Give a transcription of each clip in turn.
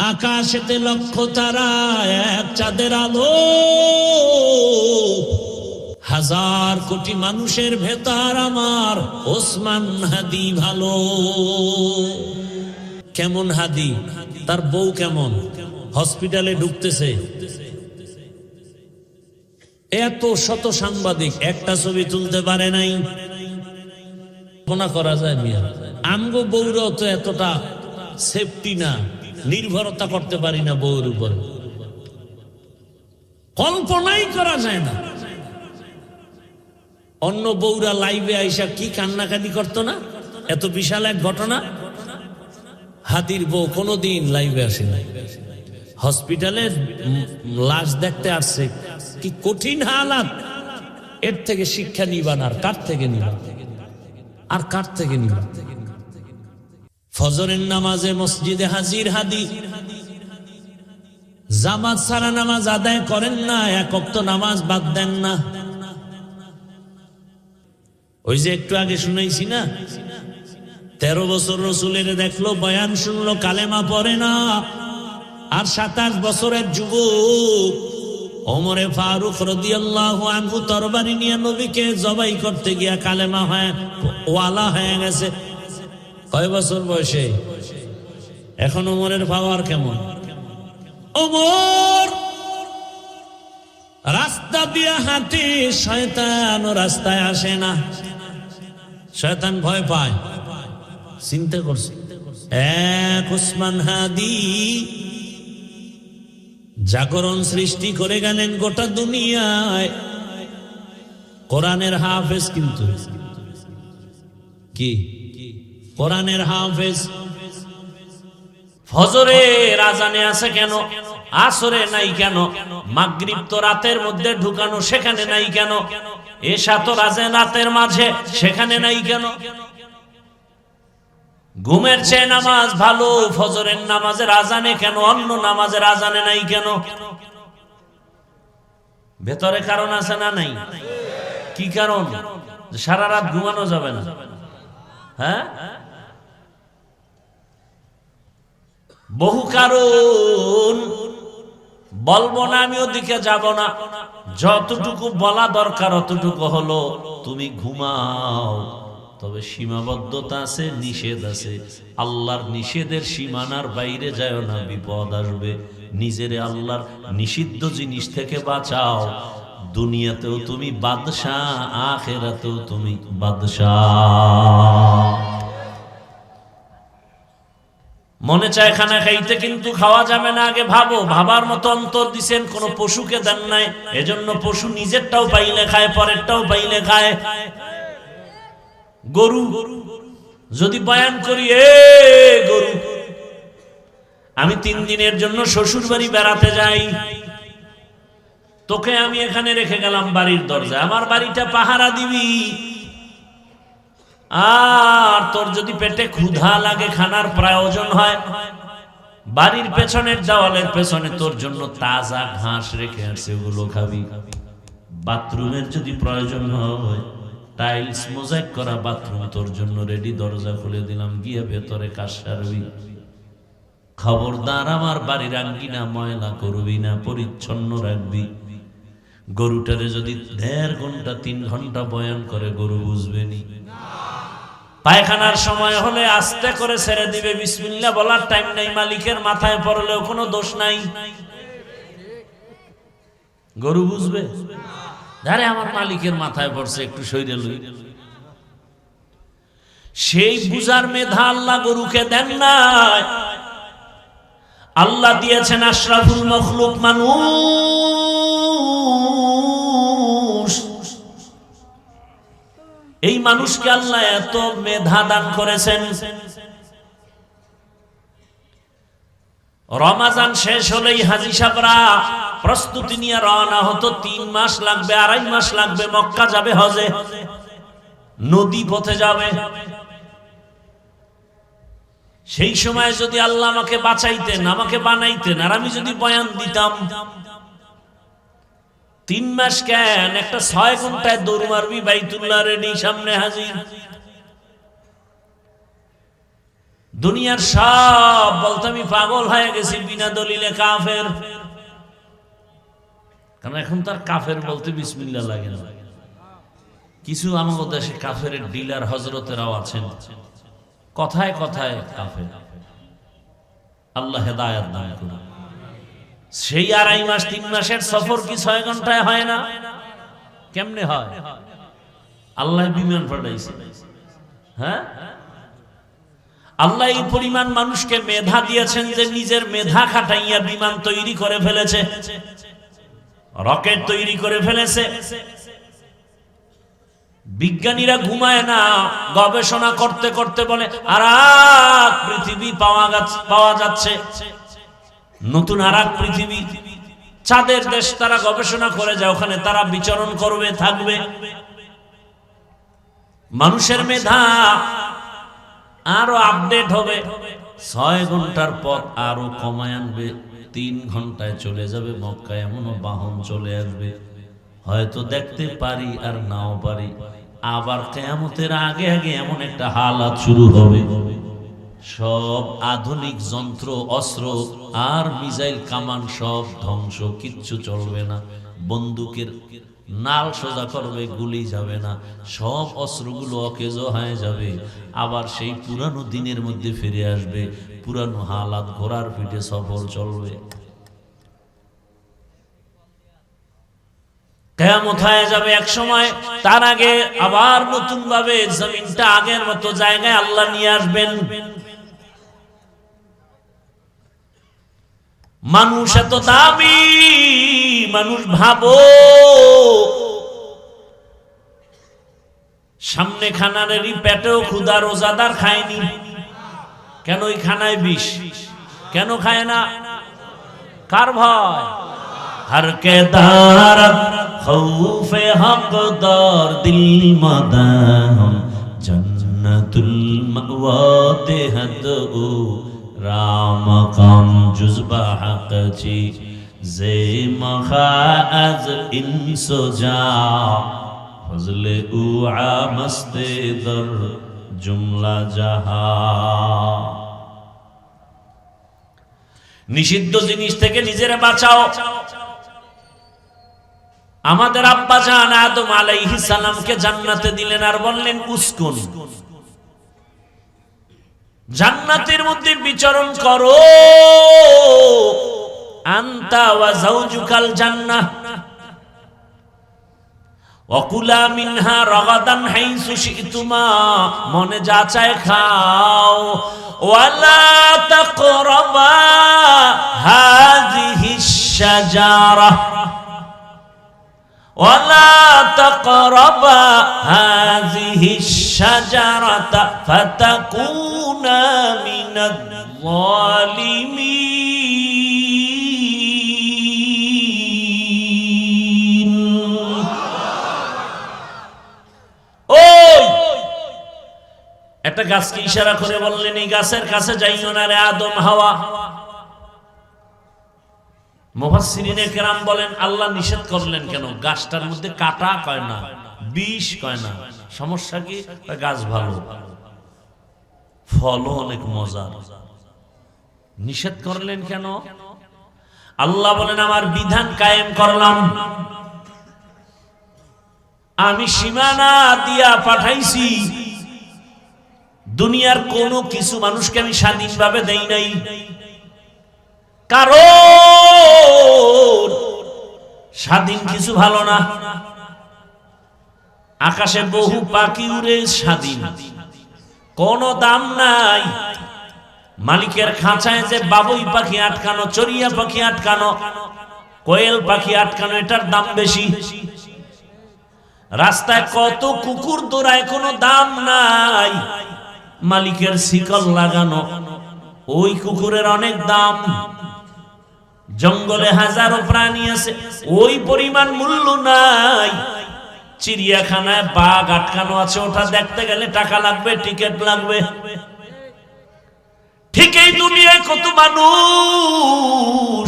আকাশেতে লক্ষ তারা, এক চাঁদের আলো, হাজার কোটি মানুষের ভেতর আমার ওসমান হাদি ভালো। কেমন হাদি? তার বউ কেমন? হসপিটালে ঢুকতেছে, এত শত সাংবাদিক, একটা ছবি তুলতে পারে নাই। কল্পনা করা যায় মিয়া, আমগো বউরাও তো এতটা সেফটি না, নির্ভরতা করতে পারি না বউর উপর, কল্পনাই করা যায় না। অন্য বউরা লাইভে আইসা কি কান্নাকাটি করতো না, এত বিশাল এক ঘটনা। হাদির বউ কোনোদিন লাইভে আসে না, হসপিটালে লাশ দেখতে আসছে, কি কঠিন হালাত। এর থেকে শিক্ষা নিবান আর কার থেকে নিবান, আর কার থেকে নিবান? ফজরের নামাজে মসজিদে হাজির হাদি, জামাত ছাড়া নামাজ আদায় করেন না, এক ওয়াক্ত নামাজ বাদ দেন না। ওই যে একটু আগে শুনাইছি না, 13 বছর রসুলের দেখলো, বয়ান শুনলো, কালেমা পড়ে না। আর 27 বছরের যুবক ওমরে ফারুক রাদিয়াল্লাহু আনহু তরবারি নিয়ে নবীকে জবাই করতে গিয়া কালেমা হয় ওয়ালা হয়ে গেছে। কয় বছর বয়সে? এখন ওমরের পাওয়ার কেমন? ওমর রাস্তা দিয়ে হাঁটে, শয়তান রাস্তায় আসে না, শয়তান ভয় পায়। চিন্তা করছে, এক ওসমান হাদি জাগরণ সৃষ্টি করে গেলেন গোটা দুনিয়ায়। কোরআনের হাফেজ, কিন্তু কি কোরআনের হাফেজ। ফজরের আজানে আছে কেন, আসরে নাই কেন? মাগরিব তো রাতের মধ্যে ঢুকানো, সেখানে নাই কেন? এশা তো রাতের মাঝে, সেখানে নাই কেন? ঘুমের চেয়ে নামাজ ভালো, ফজরের নামাজের আজানে কেন, অন্য নামাজের আজানে নাই কেন? ভেতরে কারণ আছে না নাই? কি কারণ? সারা রাত ঘুমানো যাবে না, হ্যাঁ? বহু কারণ, বলবো না, আমি ওদিকে যাব না। যতটুকু বলা দরকার অতটুকু হলো, তুমি ঘুমাও, তবে সীমাবদ্ধতা আছে, নিষেধ আছে। আল্লাহর নিষেধের সীমানার বাইরে যায় না, বিপদ আসবে। নিজেরে আল্লাহর নিষিদ্ধ জিনিস থেকে বাঁচাও। দুনিয়াতেও তুমি বাদশাহ, আখিরাতেও তুমি বাদশাহ। মনে চায় খানা খাইতে, কিন্তু খাওয়া যাবে না। আগে ভাবো, ভাবার মতো অন্তর দিছেন, কোন পশুকে দেন নাই। এজন্য পশু নিজেরটাও পাইলে খায়, পরেরটাও পাইলে খায়। গরু যদি বয়ান করি, গরু, আমি 3 দিনের জন্য শ্বশুর বাড়ি বেড়াতে যাই, তোকে আমি এখানে রেখে গেলাম বাড়ির দরজায়, আমার বাড়িটা পাহারা দিবি। আর তোর যদি পেটে ক্ষুধা লাগে, খানার প্রয়োজন হয়, বাড়ির পেছনের দেওয়ালের পেছনে তোর জন্য তাজা ঘাস রেখে আসছে, ওগুলো খাবি। বাথরুমের যদি প্রয়োজন হয়, টাইলস মোজাইক করা বাথরুম তোর জন্য রেডি, দরজা খুলে দিলাম, গিয়ে ভেতরে কাজ সারবি। খবরদার আমার বাড়ির আঙ্গিনা ময়লা করবি না, পরিচ্ছন্ন রাখবি। গরুটারে যদি 1.5 ঘন্টা 3 ঘন্টা বয়ান করে, গরু বুঝবে নি। পায়খানার সময় হলে আস্তে করে ছেড়ে দিবে, বিসমিল্লাহ বলার টাইম নাই, মালিকের মাথায় পড়লেও কোনো দোষ নাই। গরু বুঝবে? আরে আমার মালিকের মাথায় পড়ছে, একটু সইরে লই। সেই বুঝার মেধা আল্লাহ গরুকে দেন নাই। আল্লাহ দিয়েছেন আশরাফুল মখলুক মানুষ। এই মানুষকে আল্লাহ এত মেধা দান করেছেন। রমাজান শেষ হলেই হাজী সাহেবরা প্রস্তুতি নিয়ে রওনা হতো। 3 মাস লাগবে, 2.5 মাস লাগবে, মক্কা যাবে হজে, নদী পথে যাবে। সেই সময় যদি আল্লাহ আমাকে বাঁচাইতেন, আমাকে বানাইতেন, আর আমি যদি বয়ান দিতাম, 3 মাস কেন, একটা 6 ঘন্টায় দৌড় মারবি, বাইতুল্লাহ রেডি, সামনে হাজির। দুনিয়ার সব বলতে আমি পাগল হয়ে গেছি বিনা দলিলে কাফের। কারণ এখন তার কাফের বলতে বিসমিল্লাহ লাগে না। কিছু আমাদের দেশে কাফের ডিলার হজরতেরাও আছেন, কথায় কথায় কাফের। আল্লাহ হেদায়েত দান করুন। সেই 2.5 মাস 3 মাসের সফর কি 6 ঘন্টায় হয় না? কেমনে হয়? আল্লাহ বিমান পাঠাইছে। হ্যাঁ, আল্লাহ এই পরিমাণ মানুষকে মেধা দিয়েছেন যে নিজের মেধা খাটাইয়া বিমান তৈরি করে ফেলেছে, রকেট তৈরি করে ফেলেছে। বিজ্ঞানীরা ঘুমায় না, গবেষণা করতে করতে বলে আর এক পৃথিবী পাওয়া যাচ্ছে, নতুন আর এক পৃথিবী, চাঁদের দেশ। তারা গবেষণা করে যায়, ওখানে তারা বিচরণ করবে, থাকবে। মানুষের মেধা আরো আপডেট হবে, 6 ঘন্টার পথ আরো কমায় আনবে, 3 ঘন্টায় চলে যাবে মক্কায়। এমনও বাহন চলে আসবে, হয়তো দেখতে পারি আর নাও পারি। আবার কিয়ামতের আগে আগে এমন একটা হালাত শুরু হবে, সব আধুনিক যন্ত্র অস্ত্র আর মিসাইল কামান সব ধ্বংস, কিচ্ছু চলবে না। বন্দুকের নাল সোজা করবে, গুলি যাবে না, সব অস্ত্রগুলো অকেজ হয়ে যাবে। আবার সেই পুরানো দিনের মধ্যে ফিরে আসবে, পুরানো হালাত, ঘোড়ার পিঠে সফর চলবে। কিয়ামত হয়ে যাবে এক সময়। তার আগে আবার নতুন ভাবে জমিনটা আগের মতো জায়গায় আল্লাহ নিয়ে আসবেন। মানুষ এত দামি, মানুষ ভাবো সামনে খানারেরই পেটেও ক্ষুধা রোজাদার খায়নি কেন? ওই খানায় বিষ কেন খায় না? কার ভয়? हर के दारत खौफे हक़दार दिल मदाम जन्नतुल मअवा देहद ओ राम कम जुज़बा हक़ ची जे मखाअज इंसो जा फज़ले उ आमस्ते दर जुमला जहा। निषिद्ध जिनिस থেকে নিজেরা বাঁচাও। আমাদের আব্বা জান আদম আলাইহিস সালামকে জান্নাতে দিলেন আর বললেন উসকুন, জান্নাতের মধ্যে বিচরণ করো, আনতা ওয়া যাওজুকাল জান্নাহ ওয়াকুলা মিনহা রাগাদান হাইসু শিতুমা, মনে যা চায় খাও। ওয়ালা তাকরাবা হাযিহিশ শাজারা ولا تقربا هذه الشجرة فتكونا من الظالمين। একটা গাছকে ইশারা করে বললেন এই গাছের কাছে যাইও না রে আদম হাওয়া। মুফাসসিরিনে কেরাম বলেন আল্লাহ নিষেধ করলেন কেন? গাছটার মধ্যে কাটা কয় না, বিষ কয় না। সমস্যা কি? গাছ ভালো, ফলও অনেক মজার। নিষেধ করলেন কেন? আল্লাহ বলেন আমার বিধান কায়েম করলাম, আমি সীমানা দিয়া পাঠাইছি। দুনিয়ার কোনো কিছু মানুষকে আমি স্বাধীনভাবে দেই নাই, কারণ স্বাধীন কিছু ভালো না। আকাশে বহু পাখি উড়ে স্বাধীন, কোনো দাম নাই। মালিকের খাঁচায় যে বাবুই পাখি আটকানো, চড়িয়া পাখি আটকানো, কোয়েল পাখি আটকানো, এটার দাম বেশি। রাস্তায় কত কুকুর দৌড়ায়, কোনো দাম নাই। মালিকের শিকল লাগানো, ওই কুকুরের অনেক দাম। জঙ্গলে হাজারো প্রাণী আছে, ওই পরিমাণ মূল্য নাই। চিড়িয়াখানায় বাঘ আটকানো আছে, ওটা দেখতে গেলে টাকা লাগবে, টিকিট লাগবে। ঠিক এই দুনিয়ায় কত মানুষ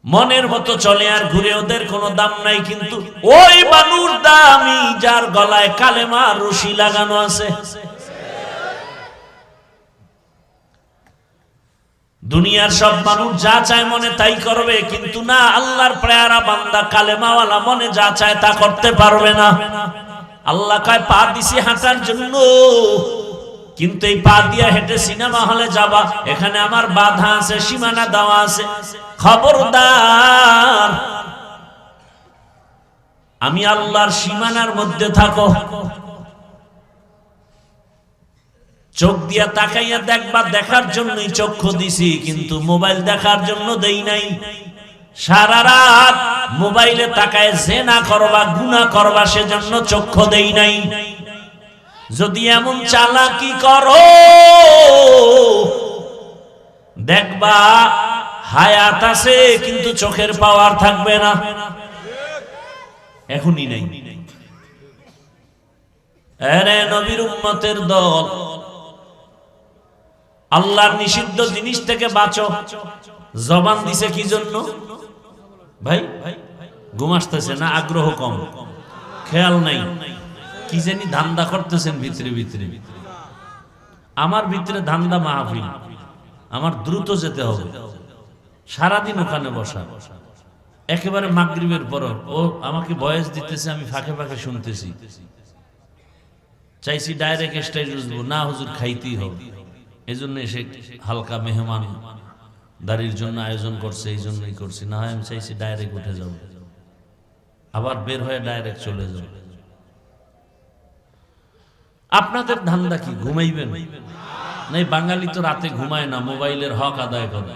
মনের মতো চলে আর ঘুরে, ওদের কোনো দাম নাই। কিন্তু ওই মানুষ দামি যার গলায় কালেমার রশি লাগানো আছে। দুনিয়ার সব মানুষ যা চায় মনে তাই করবে, কিন্তু না, আল্লাহর প্রেয়ারা বান্দা কালেমাওয়ালা মনে যা চায় তা করতে পারবে না। আল্লাহ কয় পা দিছি হাঁটার জন্য, কিন্তু এই পা দিয়া হেঁটে সিনেমা হলে যাবা, এখানে আমার বাধা আছে, সীমানা দেওয়া আছে। খবরদার, আমি আল্লাহর সীমানার মধ্যে থাকো। চোখ দিয়া তাকাইয়া দেখবা, দেখার জন্যই চক্ষু দিছি, কিন্তু মোবাইল দেখার জন্য দেই নাই। সারা রাত মোবাইলে তাকায় জেনা করবা, গুনাহ করবা, সেজন্য চক্ষু দেই নাই। যদি এমন চালাকি করো, দেখবা হায়াত আছে কিন্তু চোখের পাওয়ার থাকবে না। এখনই নাই। আরে নবীর উম্মতের দল, আল্লাহর নিষিদ্ধ জিনিস থেকে বাঁচো। জবান দিছে কি জন্য? ভাই ঘুম আসতেছে না? আগ্রহ কম, খেয়াল নাই, কি জানি ধান্দা করতেছেন ভিতরে ভিতরে। আমার ভিতরে ধান্দা মাহফিল, আমার দ্রুত যেতে হবে। সারাদিন ওখানে বসা, একেবারে মাগরিবের পর ও আমাকে ভয়েস দিতেছে, আমি ফাঁকে ফাঁকে শুনতেছি। চাইছি ডাইরেক্ট স্টাইল বুঝবো না, হুজুর খাইতেই হবে, এই জন্য এসে হালকা মেহমান দাঁড়ির জন্য আয়োজন করছে, এই জন্যই করছি। না হয় আমি চাইছি ডাইরেক্ট উঠে যাব, আবার বের হয়ে ডাইরেক্ট চলে যাব। আপনাদের ধান্দা কি? ঘুমাইবেন? নাই, বাঙালি তো রাতে ঘুমায় না, মোবাইলের হক আদায় করে।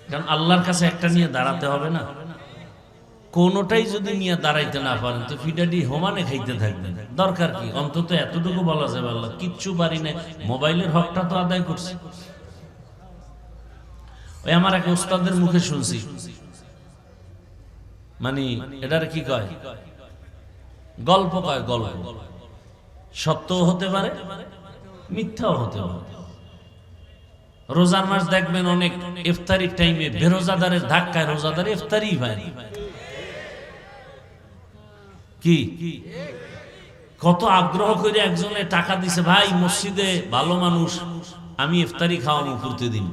কারণ আল্লাহর কাছে একটা নিয়ে দাঁড়াতে হবে না। কোনটাই যদি নিয়ে দাঁড়াইতে না পারেন তো ফিডাডি হোমানে খাইতে থাকবেন। দরকার কি? অন্তত এতটুকু বলা যাবে আল্লাহ কিচ্ছু পারি না, মোবাইলের হকটা তো আদায় করছি। ওই আমার এক উস্তাদের মুখে শুনছি, মানে এটার কি কয়, গল্প কয়, গল্প সত্যও হতে পারে, মিথ্যাও হতে পারে। রোজার মাস দেখবেন অনেক ইফতারির টাইমে বেরোজাদারের ধাক্কায় রোজাদার ইফতারি পায় না। কি কত আগ্রহ করে একজনে টাকা দিছে, ভাই মসজিদে ভালো মানুষ, আমি ইফতারি খাওয়াবো প্রতিদিন।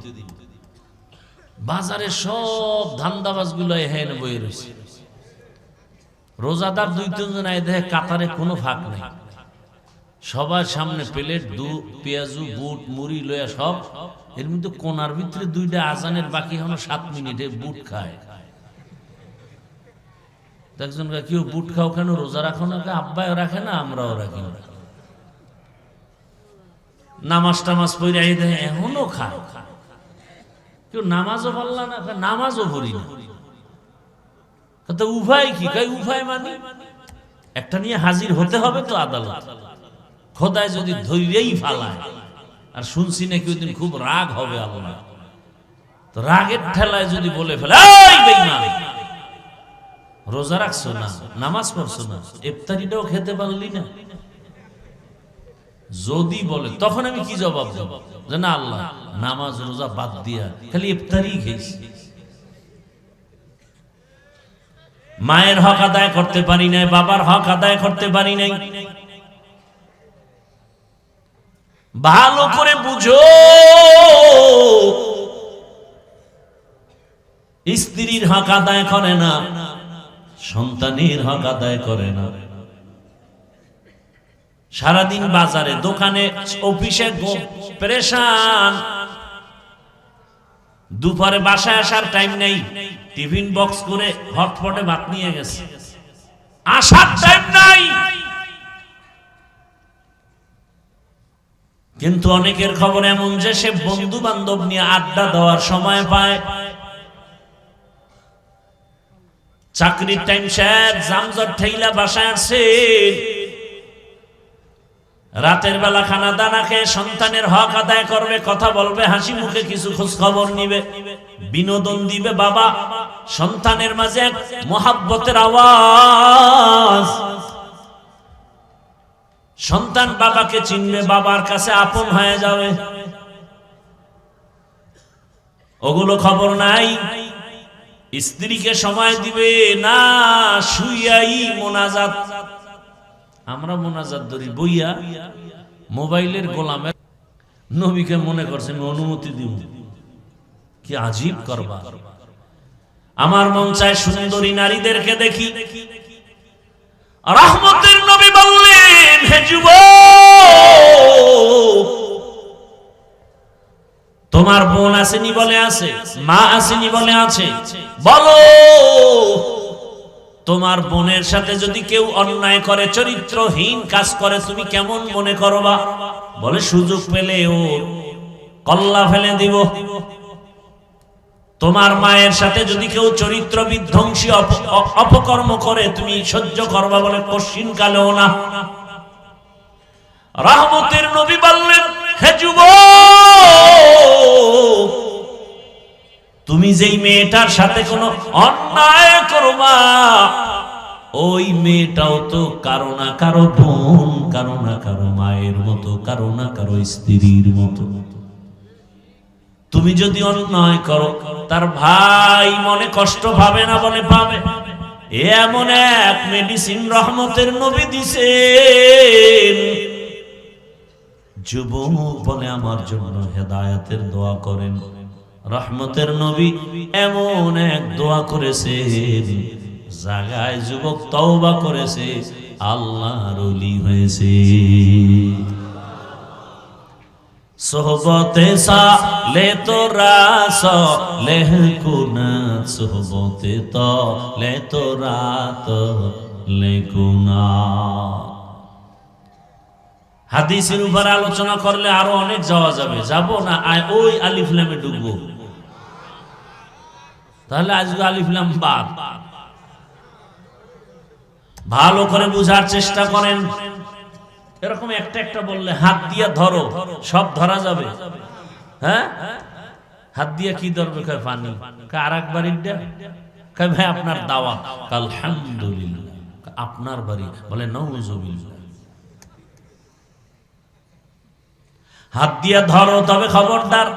বাজারে সব ধান্দাবাজ গুলো এখানে বয়ে রয়েছে, রোজাদার দুই তিনজন আয় দেখে কাতারে কোনো ফাঁক নেই, সবার সামনে প্লেট, পেঁয়াজু, বুট, মুড়ি লয়া সব। এর মধ্যে কোনার ভিতরে দুইটা আজানের বাকি হলো 7 মিনিটে বুট খায়। একজন কেউ বুট খাও কেন, রোজা রাখো না? আব্বাও রাখে না, আমরাও রাখি না। নামাজ টামাজ পড়ে আই দেখে এখনো খায়। কেউ নামাজও পারলা না, নামাজও পড়ি না। উভয় কি? উভয় মানে একটা নিয়ে হাজির হতে হবে তো আদালত। খোদায় যদি ধৈর্যই ফালায়, আর শুনছি নাকি ওই দিন খুব রাগ হবে আল্লাহ, তো রাগের ঠেলায় যদি বলে ফেলে, এই বেঈমান, রোজা রাখছো না, নামাজ পড়ছো না, ইফতারিটাও খেতে পারলি না, যদি বলে, তখন আমি কি জবাব দেব? যে না আল্লাহ, নামাজ রোজা বাদ দিয়া খালি ইফতারি খেয়েছি। মায়ের হক আদায় করতে পারি নাই, বাবার হক আদায় করতে পারি নাই। ভালো করে বুঝো, স্ত্রীর হক আদায় করে না, সন্তানের হক আদায় করে না। সারাদিন বাজারে, দোকানে, অফিসে পেরেশান, দুপুরে বাসায় আসার টাইম নেই, টিফিন বক্স করে হটপটে ভাত নিয়ে গেছে, আসার টাইম নাই। কিন্তু অনেকের খবর এমন যে সে বন্ধু বান্ধব নিয়ে আড্ডা দেওয়ার সময় পায়। চাকরির টাইম শেষ, জামজট ঠেইলা বাসায় আসছে, রাতের বেলা খানা দানা খেয়ে সন্তানের হক আদায় করবে, কথা বলবে, হাসি মুখে কিছু খোঁজ খবর নিবে, বিনোদন দিবে। বাবা, সন্তানের মাঝে এক মহাব্বতের আওয়াজ, সন্তান বাবাকে চিনবে, বাবার কাছে আপন হয়ে যাবে। ওগুলো খবর নাই। স্ত্রীকে সময় দিবে না, শুইয়াই মোনাজাত। আমরা মোনাজাত ধরি বইয়া, মোবাইলের গোলামের নবীকে মনে করছেন অনুমতি দিব, কি আজীব করবা। আমার মন চায় সুন্দরী নারীদেরকে দেখি। রহমতের নবী বললেন, হে যুবক, তোমার বোন আসেনি বলে আছে, মা আসেনি বলে আছে, বলো তোমার বোনের সাথে যদি কেউ অন্যায় করে, চরিত্রহীন কাজ করে, তুমি কেমন মনে করবা? বলে সুযোগ পেলে ও কল্লা ফেলে দিব। তোমার মায়ের সাথে যদি কেউ চরিত্র বিধ্বংসী অপকর্ম করে, তুমি সহ্য করবা? বলে কশিন কালেও না। রহমতের নবী বললেন, হে যুবক, তুমি যেই মেয়েটার সাথে কোনো অন্যায় করবা, ওই মেয়েটাও তো কারো না কারো বোন, কারো না কারো মায়ের মতো, কারো না কারো স্ত্রীর মতো। তুমি যদি অন্যায় করো, তার ভাই মনে কষ্ট পাবে না? বলে পাবে। এমন এক মেডিসিন রহমতের নবী দিছেন। যুবক বলে আমার জন্য হেদায়েতের দোয়া করেন। রহমতের নবী এমন এক দোয়া করেছেন, জাগায় যুবক তওবা করেছে, আল্লাহর ওলি হয়েছে। সোহবতে সালে তোরা সলেহ কুনাত, সোহবতে তলে তোরা তলে কুনাত। হাদিসের উপর আলোচনা করলে আরো অনেক যাওয়া যাবে, যাব না, ওই আলিফ লামে ঢুকবো। তাহলে আজকে আলিফ লাম বাদ। ভালো করে বুঝার চেষ্টা করেন। এরকম একটা একটা বললে হাত দিয়ে ধরো, সব ধরা যাবে। হ্যাঁ, হাত দিয়ে কি ধরবে? কয় পানি। আর এক বাড়ির কয় ভাই আপনার দাওয়া। আলহামদুলিল্লাহ। আপনার বাড়ি? বলে নাউজুবিল্লাহ। হাত দিয়ে ধরো, তবে খবরদার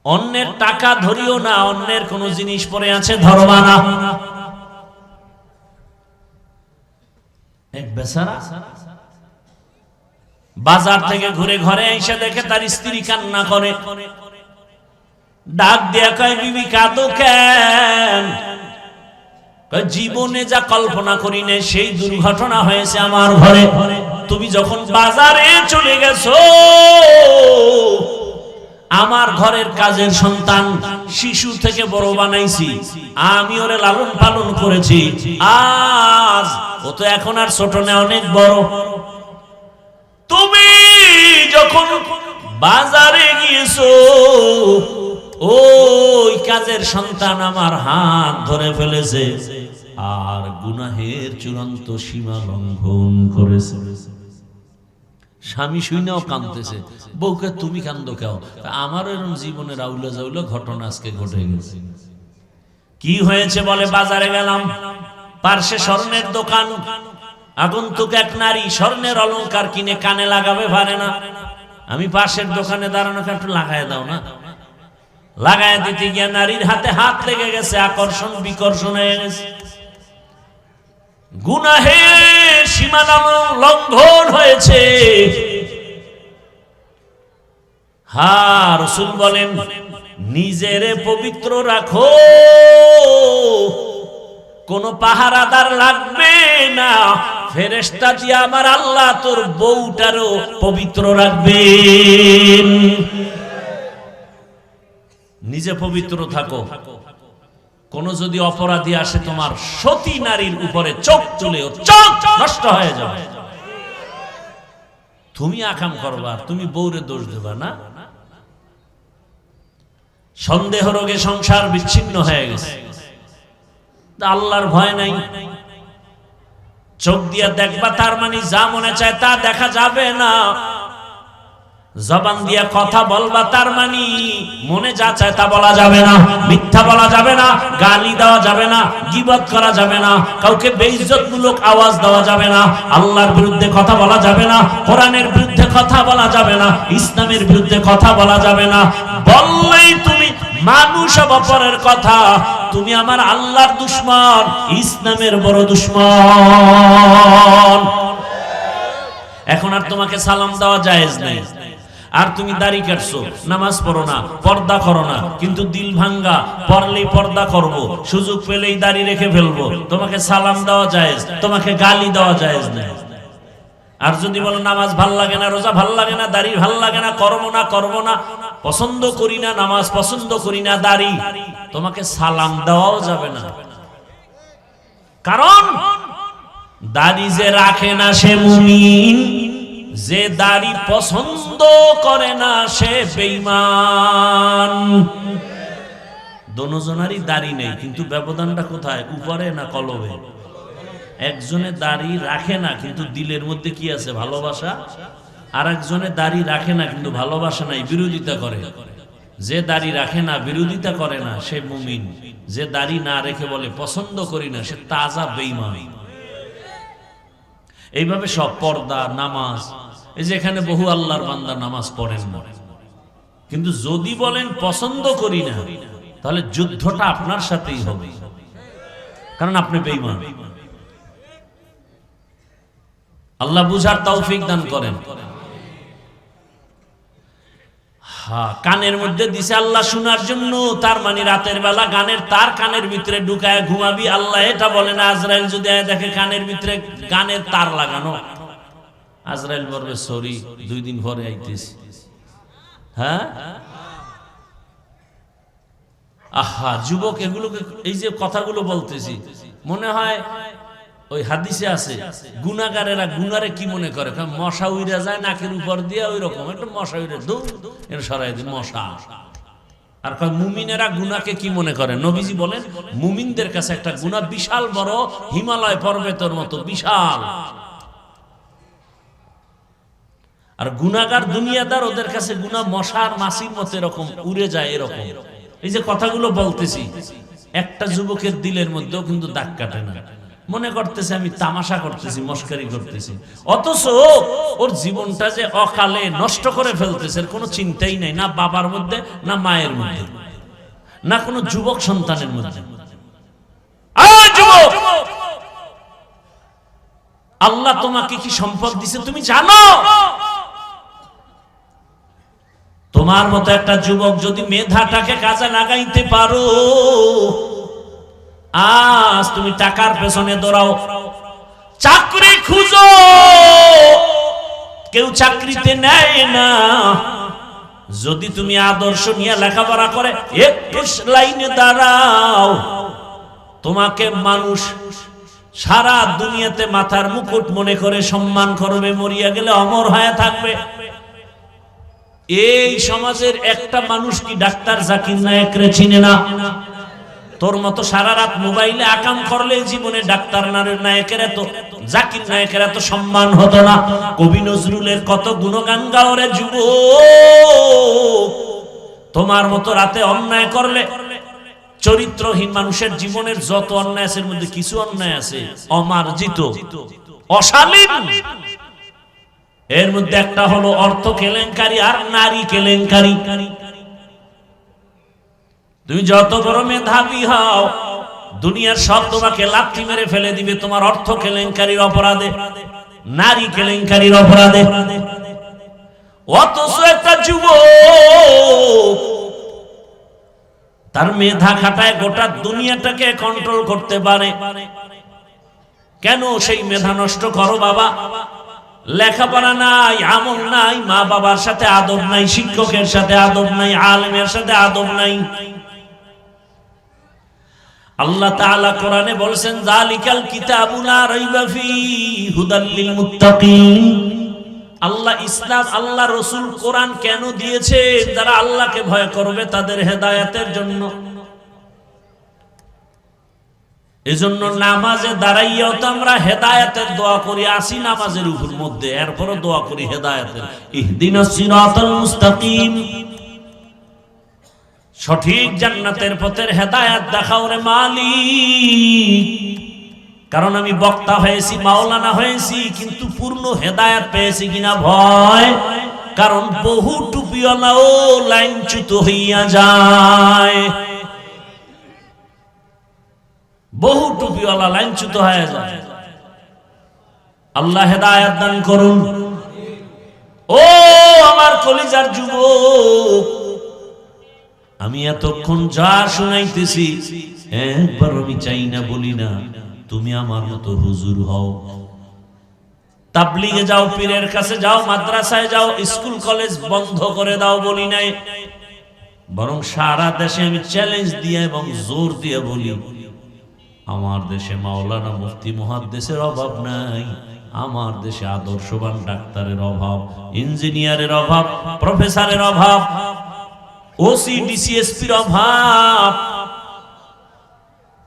অন্যের টাকা ধরিও না, অন্যের কোন জিনিস পড়ে আছে ধরবা না। এক বেচারা বাজার থেকে ঘুরে ঘরে এসে দেখে তার স্ত্রী কান্না করে, ডাক দিয়া কয়, বিবি কাঁদো কেন? জীবনে যা কল্পনা করি না সেই দুর্ঘটনা হয়েছে আমার ঘরে। তুমি যখন বাজারে চলে গেছো, আমার ঘরের কাজের সন্তান শিশু থেকে বড় বানাইছি, আমি ওরে লালন পালন করেছি, আজ ও তো এখন আর ছোট না, অনেক বড়। তুমি যখন বাজারে গিয়েছো, ওই কাজের সন্তান আমার হাত ধরে ফেলেছে আর গুনাহের চূড়ান্ত সীমা লঙ্ঘন করেছে। স্বামী শুনেও কাঁদতেছে, বউকে তুমি কান্দো কেন? আমার এরকম জীবনের আউলা জাউলা ঘটনা আজকে ঘটে গেছে। কি হয়েছে? বলে বাজারে গেলাম, পার্শ্বে স্বর্ণের দোকান, আগন্তুক এক নারী স্বর্ণের অলংকার কিনে কানে লাগাবে পারে না। আমি পাশের দোকানে দাঁড়ানো, একটু লাগাই দাও না। লাগাই দিতে গিয়ে নারীর হাতে হাত লেগে গেছে, আকর্ষণ বিকর্ষণ হয়ে গেছে, গুনাহের সীমানা লঙ্ঘন হয়েছে। হ্যাঁ, রাসূল বলেন, নিজেরে পবিত্র রাখো, কোন পাহারাদার লাগবে না, ফেরেশতা দিয়ে আমার আল্লাহ তোর বউটারও পবিত্র রাখবেন। নিজে পবিত্র থাকো। কোন যদি অপরাধী আসে তোমার সতী নারীর উপরে চোখ তুলে ওর চোখ নষ্ট হয়ে যাবে, তুমি আকাম করবা, তুমি বউরে দোষ দেবা না। সন্দেহ রোগে সংসার বিচ্ছিন্ন হয়ে গেছে, আল্লাহর ভয় নাই। চোখ দিয়ে দেখবা, তার মানে যা মনে চায় তা দেখা যাবে না। জবান দিয়া কথা বলবা, তার মানে মনে যা চায় তা বলা যাবে না। মিথ্যা বলা যাবে না, গালি দেওয়া যাবে না, গীবত করা যাবে না, কাউকে বেইজ্জতমূলক আওয়াজ দেওয়া যাবে না, আল্লাহর বিরুদ্ধে কথা বলা যাবে না, কোরআনের বিরুদ্ধে কথা বলা যাবে না, ইসলামের বিরুদ্ধে কথা বলা যাবে না। বললেই তুমি মানুষ অপরের কথা, তুমি আমার আল্লাহর দুশমন, ইসলামের বড় দুশমন। এখন আর তোমাকে সালাম দেওয়া জায়েজ নেই। আর তুমি দাড়ি কাটছো, নামাজ পড়ো না, পর্দা করো না, কিন্তু দিল ভাঙ্গা, পড়লেই পর্দা করব, সুযোগ পেলেই দাড়ি রেখে ফেলবো, তোমাকে সালাম দেওয়া জায়েজ, তোমাকে গালি দেওয়া জায়েজ নেই। আর যদি বলো নামাজ ভাল লাগে না, রোজা ভাল লাগে না, দাড়ি ভাল লাগে না, করবো না, পছন্দ করি না নামাজ, পছন্দ করি না দাড়ি, তোমাকে সালাম দেওয়াও যাবে না। কারণ দাড়ি যে রাখে না সে মুমিন, যে দাড়ি পছন্দ করে না সে বেঈমান। দোনোজনারই দাড়ি নেই, কিন্তু ব্যবধানটা কোথায়? উপরে না কলবে? একজনে দাড়ি রাখে না কিন্তু দিলের মধ্যে কি আছে? ভালোবাসা। আর একজনে দাড়ি রাখে না কিন্তু ভালোবাসা নাই, বিরোধিতা করে। যে দাড়ি রাখে না, বিরোধিতা করে না, সে মুমিন। যে দাড়ি না রেখে বলে পছন্দ করি না, সে তাজা বেঈমান। এইভাবে সব পর্দা, নামাজ, এই যে এখানে বহু আল্লাহর বান্দা নামাজ পড়েন না, কিন্তু যদি বলেন পছন্দ করি না, তাহলে যুদ্ধটা আপনার সাথেই হবে, কারণ আপনি বেঈমান। আল্লাহ বুঝার তৌফিক দান করেন। কানের মধ্যে দিছে আল্লাহ শোনার জন্য, তার মানে রাতের বেলা গানের তার কানের ভিতরে ঢুকায় ঘুমাবি। আল্লাহ এটা বলে না আজরাইল যদি দেখে কানের ভিতরে গানের তার লাগানো, আজরাইল বলবে সরি, 2 দিন পরে আইতেছি। হ্যাঁ, আহা যুবক, এগুলোকে এই যে কথাগুলো বলতেছি, মনে হয় ওই হাদিসে আছে গুনাহগারেরা গুনারে কি মনে করে, মশা উইরা যায় নাকের উপর দিয়ে, ওই রকম একটা মশা উইরা এর সরাই দিন মশা। আর মুমিনেরা গুনাহকে কি মনে করে? নবীজি বলেন মুমিনদের কাছে একটা গুনাহ বিশাল বড়, হিমালয় পর্বতের মতো বিশাল। আর গুনাহগার দুনিয়াদার, ওদের কাছে গুনাহ মশার মাছির মতো এরকম উড়ে যায়। এরকম এই যে কথাগুলো বলতেছি, একটা যুবকের দিলের মধ্যেও কিন্তু দাগ কাটে না, মনে করতেছে আমি তামাশা করতেছি, মস্কারি করতেছি, অথচ ওর জীবনটা যে অকালে নষ্ট করে ফেলতেছে কোনো চিন্তাই নাই, না বাবার মধ্যে, না মায়ের মধ্যে, না কোনো যুবক সন্তানের মধ্যে। আল্লাহ তোমাকে কি সম্পদ দিছে তুমি জানো? তোমার মতো একটা যুবক যদি মেধাটাকে কাজে লাগাইতে পারো, আজ তুমি টাকার পেছনে দৌড়াও, চাকরি খুঁজো, কেউ চাকরিতে নেয় না। যদি তুমি আদর্শ নিয়ে লেখাপড়া করে একটু লাইনে দাঁড়াও, তোমাকে মানুষ সারা দুনিয়াতে মাথার মুকুট মনে করে সম্মান করবে, মরিয়া গেলে অমর হয়ে থাকবে। এই সমাজের একটা মানুষ কি ডাক্তার জাকির নায়েকরে চিনে না? তোর মতো সারা রাত মোবাইলে আকাম করলে জীবনে ডাক্তার নায়কের এত, জাকির নায়কের এত সম্মান হতো না। কবি নজরুলের কত গুণগান গাও রে যুবক। তোমার মতো রাতে অন্যায় করলে, চরিত্রহীন মানুষের জীবনের যত অন্যায় আছে, এর মধ্যে কিছু অন্যায় আছে অমার্জিত, অশালীন। এর মধ্যে একটা হলো অর্থ কেলেঙ্কারি আর নারী কেলেঙ্কারি। তুমি যত বড় মেধাবী হও, দুনিয়ার সব তোমাকে লাথি মেরে ফেলে দিবে তোমার অর্থ কেলেঙ্কারির অপরাধে, নারী কেলেঙ্কারির অপরাধে। অথচ একটা যুবক তার মেধা খাটায় গোটা দুনিয়াটাকে কন্ট্রোল করতে পারে। কেন সেই মেধা নষ্ট করো বাবা? লেখাপড়া নাই, আমল নাই, মা বাবার সাথে আদব নাই, শিক্ষকের সাথে আদব নাই, আলেমের সাথে আদব নাই। আল্লাহ তাআলা কোরআনে বলেছেন যালিকাল কিতাবু লা রাইবা ফীহি হুদাল লিল মুত্তাকিন। আল্লাহ ইসলাম, আল্লাহ রাসূল কোরআন কেন দিয়েছেন? যারা আল্লাহকে ভয় করবে তাদের হেদায়েতের জন্য। এজন্য নামাজে দাঁড়াইয়াও তো আমরা হেদায়েতের দোয়া করি, আসি নামাজের উপর মধ্যে, এরপরও দোয়া করি হেদায়েতের, ইহদিনাস সিরাতাল মুস্তাকিম, সঠিক জান্নাতের পথের হেদায়েত দেখাও রে মালিক। কারণ আমি বক্তা হয়েছি, মাওলানা হয়েছি, কিন্তু পূর্ণ হেদায়েত পেয়েছি কিনা ভয়। কারণ বহু টুপিওয়ালাও লাইনচ্যুত হইয়া যায়, বহু টুপিওয়ালা লাইনচ্যুত হয়ে যায়। আল্লাহ হেদায়েত দান করুন। ও আমার কলিজার যুবক, আমি এতক্ষণ যা শুনাইতেছি একবার আমি চাই না, বলি না তুমি আমার মতো হুজুর হও, তাবলীগে যাও, পীরের কাছে যাও, মাদ্রাসায় যাও, স্কুল কলেজ বন্ধ করে দাও, বলি নাই। বরং সারা দেশে আমি চ্যালেঞ্জ দিয়ে এবং জোর দিয়ে বলি, আমার দেশে মাওলানা মুফতি মুহাদ্দিসের অভাব নাই, আমার দেশে আদর্শবান ডাক্তারের অভাব, ইঞ্জিনিয়ারের অভাব, প্রফেসরের অভাব, ওসি ডিসিএসপির অভাব।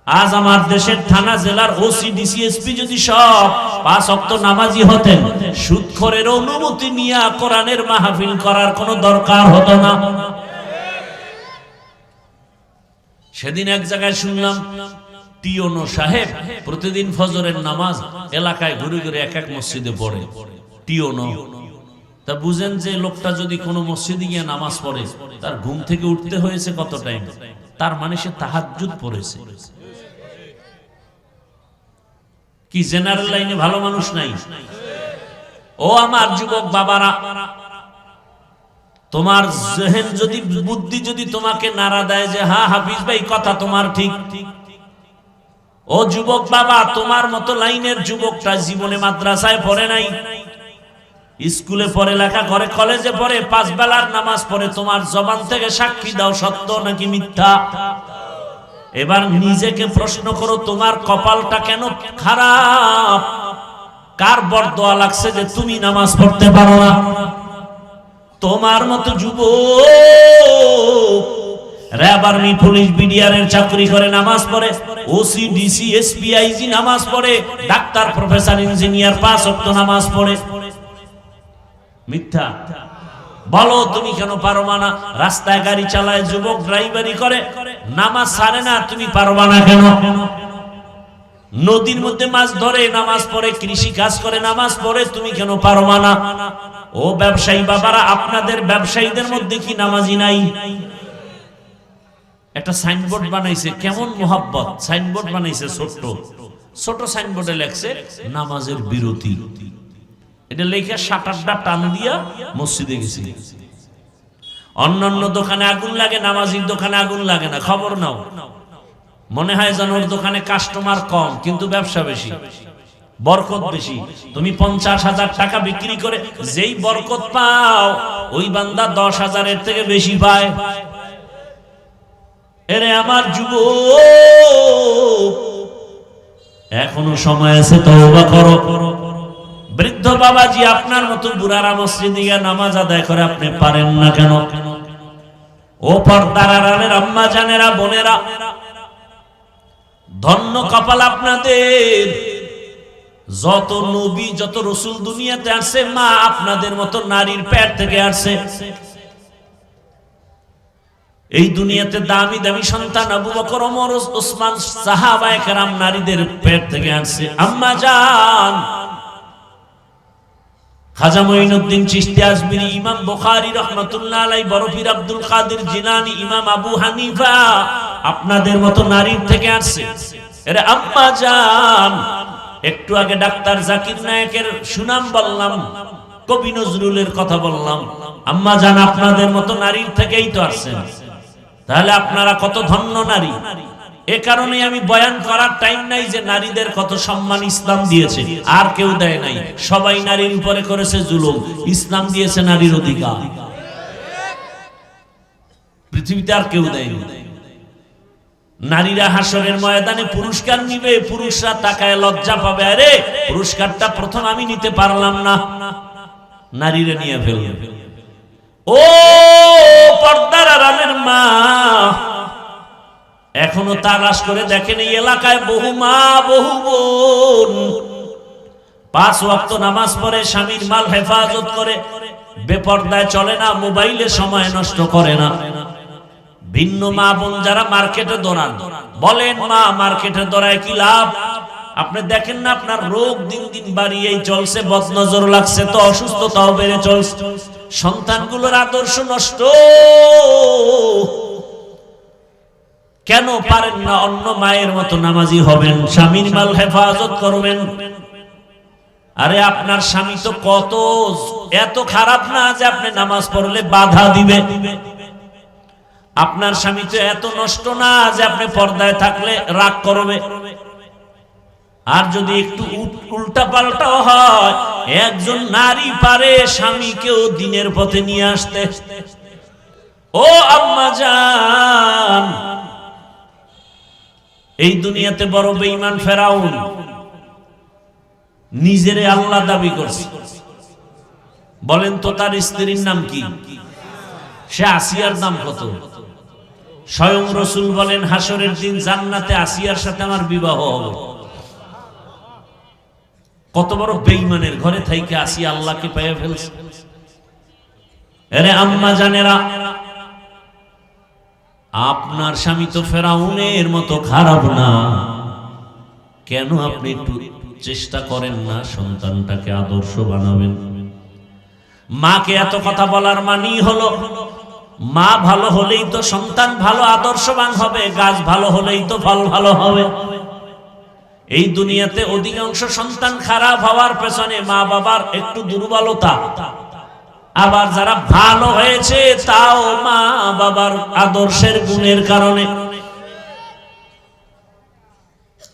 আজ আমার দেশের থানা জেলার ওসি ডিসিএসপি যদি সব 5 ওয়াক্ত নামাজি হতেন, সুদখোরের অনুমতি নিয়ে কোরআনের মাহফিল করার কোনো দরকার হতো না। সেদিন এক জায়গায় শুনলাম টিওনো সাহেব প্রতিদিন ফজরের নামাজ এলাকায় ঘুরে ঘুরে এক এক মসজিদে পড়ে। টিওনো, তা বুঝেন যে লোকটা যদি কোনো মসজিদে গিয়ে নামাজ পড়ে তার ঘুম থেকে উঠতে হয়েছে কত টাইম, তার মানে সে তাহাজ্জুদ পড়েছে। কি জেনারেল লাইনে ভালো মানুষ নাই? ও আমার যুবক বাবারা, তোমার জেহেন যদি, বুদ্ধি যদি তোমাকে নাড়া দেয় যে হ্যাঁ হাফিজ ভাই কথা তোমার ঠিক, ও যুবক বাবা, তোমার মতো লাইনের যুবকটা জীবনে মাদ্রাসায় পড়ে নাই, স্কুলে পড়ে, লেখা করে, কলেজে পড়ে, 5 বেলার নামাজ পড়ে, তোমার জবান থেকে সাক্ষী দাও সত্য নাকি মিথ্যা। এবার নিজেকে প্রশ্ন করো, তোমার কপালটা কেন খারাপ? কার বরদোয়া লাগছে যে তুমি নামাজ পড়তে পারো না? তোমার মতো যুবক র‍্যাব, আর্মি, পুলিশ, বিডিআরের চাকরি করে নামাজ পড়ে, ওসি ডিসি এসপি আইজি নামাজ পড়ে, ডাক্তার, প্রফেসর, ইঞ্জিনিয়ার 5 ওয়াক্ত নামাজ পড়ে। মিথ্যা? বলো তুমি কেন পারবা না? রাস্তায় গাড়ি চালায় যুবক, ড্রাইভারি করে, নামাজ ছাড়ে না, তুমি পারবা না কেন? নদীর মধ্যে মাছ ধরে নামাজ পড়ে, কৃষি কাজ করে নামাজ পড়ে, তুমি কেন পারবা না? ও ব্যবসায়ী বাবারা, আপনাদের ব্যবসায়ীদের মধ্যে কি নামাজি নাই? একটা সাইনবোর্ড বানাইছে, কেমন মোহাব্বত, সাইনবোর্ড বানাইছে ছোট্ট ছোট সাইনবোর্ডে লেখছে নামাজের বিরতি। এটা লেখা শাটারটা টান দিয়া মসজিদে গেছি। অন্যান্য দোকানে আগুন লাগে, নামাজির দোকানে আগুন লাগে না। খবর নাও, মনে হয় যেন ওর দোকানে কাস্টমার কম কিন্তু ব্যবসা বেশি, বরকত বেশি। তুমি 50,000 টাকা বিক্রি করে যেই বরকত পাও, ওই বান্দা 10,000-এর থেকে বেশি পায়। এরে আমার যুবক, এখনো সময় আছে, তওবা করো। বৃদ্ধ বাবাজি, আপনার মতো বুড়ারা মসজিদে গিয়ে নামাজ আদায় করে, আপনি পারেন না কেন? ও পর্দার আড়ালের আম্মা জানেরা, বোনেরা, ধন্য কপাল আপনাদের। যত নবী, যত রাসূল দুনিয়াতে আসছে, মা আপনাদের মতো নারীর পেট থেকে আসছে। এই দুনিয়াতে দামি দামি সন্তান আবু বকর, ওমর, ওসমান, সাহাবায়ে কেরাম নারীদের পেট থেকে আসছে। আম্মা জান, খাজা মঈনুদ্দিন চিশতি আজমিরি, ইমাম বুখারী রাহমাতুল্লাহ আলাইহি, বড় পীর আব্দুল কাদের জিলানী, ইমাম আবু হানিফা আপনাদের মতো নারীর থেকে আসছে। এরে আম্মা জান, একটু আগে ডাক্তার জাকির নায়েকের সুনাম বললাম, কবি নজরুলের কথা বললাম। আম্মা জান, আপনাদের মতো নারীর থেকেই তো আসছেন। তাহলে আপনারা কত ধন্য নারী। এ কারণে আমি বয়ান করার টাইম নাই যে নারীদের কত সম্মান ইসলাম দিয়েছে, আর কেউ দেয় নাই। সবাই নারীর উপরে করেছে জুলুম, ইসলাম দিয়েছে নারীর অধিকার। পৃথিবীতে আর কেউ দেয়নি। নারীরা হাসরের ময়দানে পুরস্কার নিবে, পুরুষরা তাকায় লজ্জা পাবে, আরে পুরস্কারটা প্রথম আমি নিতে পারলাম না, নারীরা নিয়ে ফেলবে। ও পর্দার আড়ালের মা, এখনো তালাশ করে দেখেন এই এলাকায় বহু মা, বহু বোন 5 ওয়াক্ত নামাজ পড়ে, স্বামীর মাল হেফাজত করে, বেপর্দায় চলে না, মোবাইলে সময় নষ্ট করে না। ভিন্ন মা বোন যারা মার্কেটে দৌড়ান, বলেন মা মার্কেটে দৌড়ায় কি লাভ? আপনি দেখেন না আপনার রোগ দিন দিন বাড়িয়েই চলছে, বদনজর লাগছে তো, অসুস্থতাও বেড়ে চলছে, সন্তানগুলোর আদর্শ নষ্ট। কেন পারেন না অন্য মায়ের মতো নামাজি হবেন, স্বামীর মাল হেফাজত করবেন? আরে আপনার স্বামী তো কত এত খারাপ না যে আপনি নামাজ পড়লে বাধা দিবে। আপনার স্বামী তো এত নষ্ট না যে আপনি পর্দায় থাকলে রাগ করবে। আর যদি একটু উল্টা পাল্টাও হয়, একজন নারী পারে স্বামীকেও দিনের পথে নিয়ে আসতে। ও আম্মা জান, এই দুনিয়াতে বড় বেঈমান ফেরাউন নিজেরে আল্লাহ দাবি করছে। বলেন তো তার স্ত্রীর নাম কি? সে আসিয়ার নাম কত? স্বয়ং রাসূল বলেন হাসরের দিন জান্নাতে আসিয়ার সাথে আমার বিবাহ হবে। কত বড় বেঈমানের ঘরে থাইকে আসিয়া আল্লাহকে পেয়ে ফেলছে। আরে আম্মা জানেরা, আপনার স্বামী তো ফেরাউনের মতো খারাপ না, কেন আপনি একটু চেষ্টা করেন না সন্তানটাকে আদর্শ বানাবেন? মাকে এত কথা বলার মানেই হলো মা ভালো হলেই তো সন্তান ভালো আদর্শবান হবে, গাছ ভালো হলেই তো ফল ভালো হবে। এই দুনিয়াতে অধিকাংশ সন্তান খারাপ হওয়ার পেছনে মা বাবার একটু দুর্বলতা, আবার যারা ভালো হয়েছে তাও মা বাবার আদর্শের গুণের কারণে।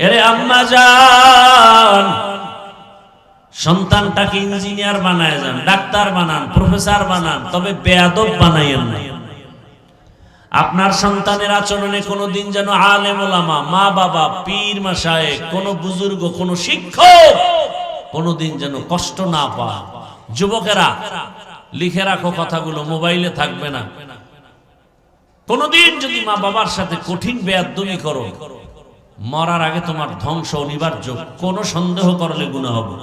এরে আম্মা জান, সন্তানটাকে ইঞ্জিনিয়ার বানায় যান, ডাক্তার বানান, প্রফেসর বানান, তবে বেয়াদব বানাইয়েন না। আপনার সন্তানের আচরণে কোনোদিন যেন আলেম ওলামা, মা বাবা, পীর মাশায়েখ, কোন বুজুর্গ, কোন শিক্ষক কোনোদিন যেন কষ্ট না পায়। যুবকেরা লিখে রাখো কথাগুলো, মোবাইলে থাকবে না। কোনদিন যদি মা বাবার সাথে কঠিন বেয়াদবি করো, মরার আগে তোমার ধ্বংস অনিবার্য, কোনো সন্দেহ করলে গুনাহ হবে।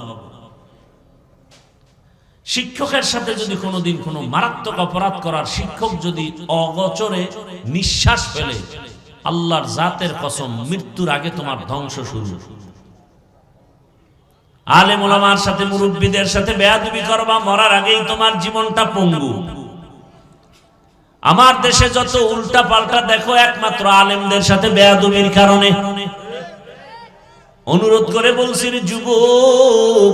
শিক্ষকের সাথে যদি কোনোদিন কোনো মারাত্মক অপরাধ করার, শিক্ষক যদি অগোচরে নিঃশ্বাস ফেলে, আল্লাহর জাতের কসম মৃত্যুর আগে তোমার ধ্বংস শুরু। আলেম ওলামার সাথে, মুরব্বীদের সাথে বেয়াদবি করবা, মরার আগেই তোমার জীবনটা পঙ্গু। আমার দেশে যত উল্টা পাল্টা দেখো একমাত্র আলেমদের সাথে বেয়াদবির কারণে। অনুরোধ করে বলছি রে যুবক,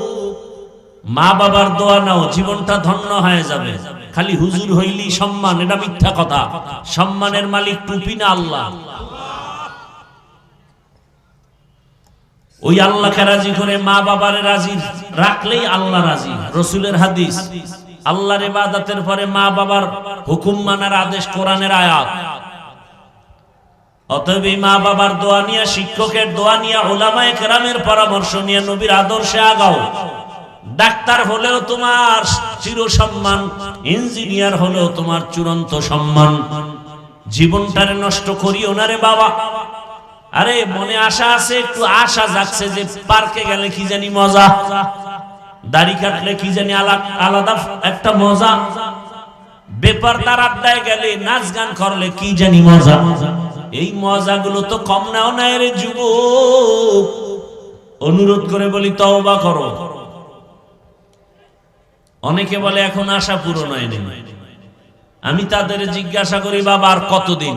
মা বাবার দোয়া নাও, জীবনটা ধন্য হয়ে যাবে। খালি হুজুর হইলি সম্মান, এটা মিথ্যা কথা। সম্মানের মালিক টুপি না আল্লাহ। ওই আল্লাহকে রাজি করে মা বাবার রাজি রাখলেই আল্লাহ রাজি। রসুলের হাদিস, আল্লাহর ইবাদতের পরে মা বাবার হুকুম মানার আদেশ, কোরআনের আয়াত। অতএব মা বাবার দোয়া নিয়ে, শিক্ষকের দোয়া নিয়ে, উলামায়ে কেরামের পরামর্শ নিয়ে নবীর আদর্শে আগাও। ডাক্তার হলেও তোমার চির সম্মান, ইঞ্জিনিয়ার হলেও তোমার চূড়ান্ত সম্মান। জীবনটারে নষ্ট করিও না রে বাবা। আরে মনে আশা আছে, একটু আশা জাগছে যে পার্কে গেলে কি জানি মজা, দাড়ি কাটলে কি জানি আলাদা একটা মজা, বেপরদার আড্ডায় গেলে, নাচ গান করলে কি জানি মজা। এই মজাগুলো তো কম নাও না রে যুবক। অনুরোধ করে বলি তওবা করো। অনেকে বলে এখন আশা পূরণ হয়নি। আমি তাদের জিজ্ঞাসা করি, বাবা আর কতদিন?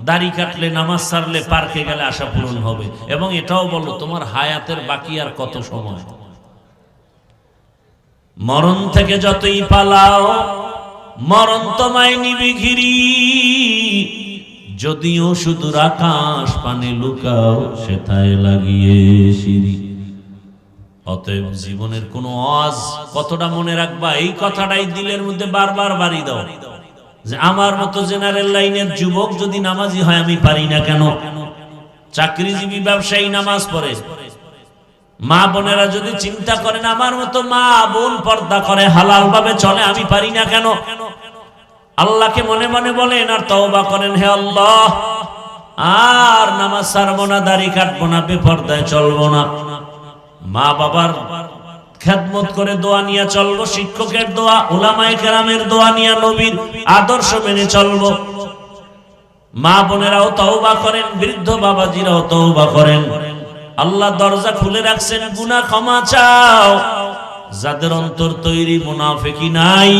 দাড়ি কাটলে, নামাজ ছাড়লে, পার্কে গেলে আশা পূরণ হবে? এবং এটাও বলো তোমার হায়াতের বাকি আর কত সময়? মরণ থেকে যতই পালাও, মরণ তোমায় নিবে ঘিরি। যদিও সুদূর আকাশ পানে লুকাও, সেথায় লাগিয়ে সিঁড়ি। অতএব জীবনের কোন আজ কতটা মনে রাখবা, এই কথাটাই দিলের মধ্যে বারবার বাড়ি দাও যে আমার মতো জেনারেল লাইনের যুবক যদি নামাজি হয় আমি পারি না কেন? চাকরিজীবী ব্যবসায়ী নামাজ পড়ে, মা বোনেরা যদি চিন্তা করেন আমার মতো মা বোন পর্দা করে, হালাল ভাবে চলে, আমি পারি না কেন? আল্লাহকে মনে মনে বলেন আর তওবা করেন, হে আল্লাহ আর নামাজ ছাড়বো না, দাড়ি কাটবো না, বেপরদায় চলবো না। মা বাবার খেদমত করে দোয়া নিয়ে চলবো, শিক্ষকের দোয়া, উলামায়ে কেরামের দোয়া নিয়ে নবীর আদর্শ মেনে চলবো। মা বোনেরাও তওবা করেন, বৃদ্ধ বাবাজিরাও তওবা করেন। আল্লাহ দরজা খুলে রাখছেন, গুনাহ ক্ষমা চাও। যাদের অন্তর তৈরি, মুনাফিকি নাই,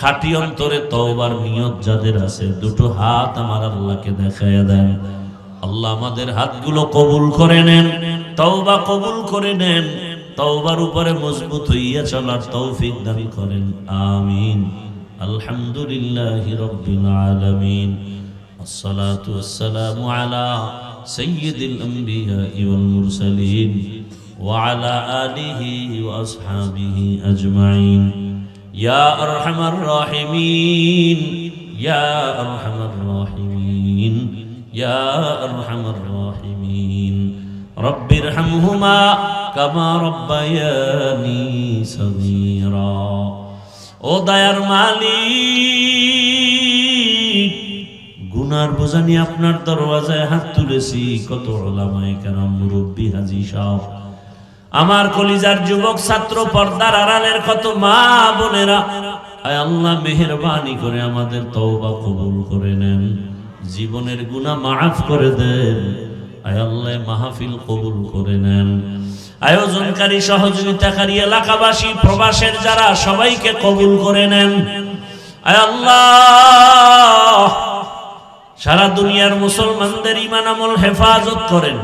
খাঁটি অন্তরে তওবার নিয়ত যাদের আছে, দুটো হাত আমার আল্লাহকে দেখায়া দেন। আল্লাহ আমাদের হাতগুলো কবুল করে নেন, তওবা কবুল করে নেন। তওবার উপরে মজবুত হইয়া চলার তৌফিক দান করেন, আমিন। আলহামদুলিল্লাহি রাব্বিল আলামিন। আসসালাতু ওয়াসসালামু আলা সাইয়্যিদিল আমবিয়াই ওয়াল মুরসালিন ওয়া আলা আলিহি ওয়া আসহাবিহি আজমাইন। ইয়া আরহামার রাহিমিন, ইয়া আরহামার রাহিমিন, ইয়া আরহামার রাহিমিন। রব্বিরহামহুমা কামা রব্বায়ানি সগীরা। ও দয়ার মালিক, গুনার বোঝা নিয়ে আপনার দরওয়াজায় হাত তুলেছি। কত উলামায়ে কেরাম, মুরব্বী, হাজী সাহেব, আমার কলিজার যুবক ছাত্র, পর্দার আড়ালের কত মা বোনেরা, আয় আল্লাহ মেহেরবানি করে আমাদের তওবা কবুল করে নেন, জীবনের গুনাহ মাফ করে দেন। আয় আল্লাহ মাহফিল কবুল করে নেন। আয়োজনকারী, সহযোগিতাকারী, এলাকাবাসী, প্রবাসের যারা, সবাইকে কবুল করে নেন। আয় আল্লাহ সারা দুনিয়ার মুসলমানদের ঈমান আমল হেফাজত করেন।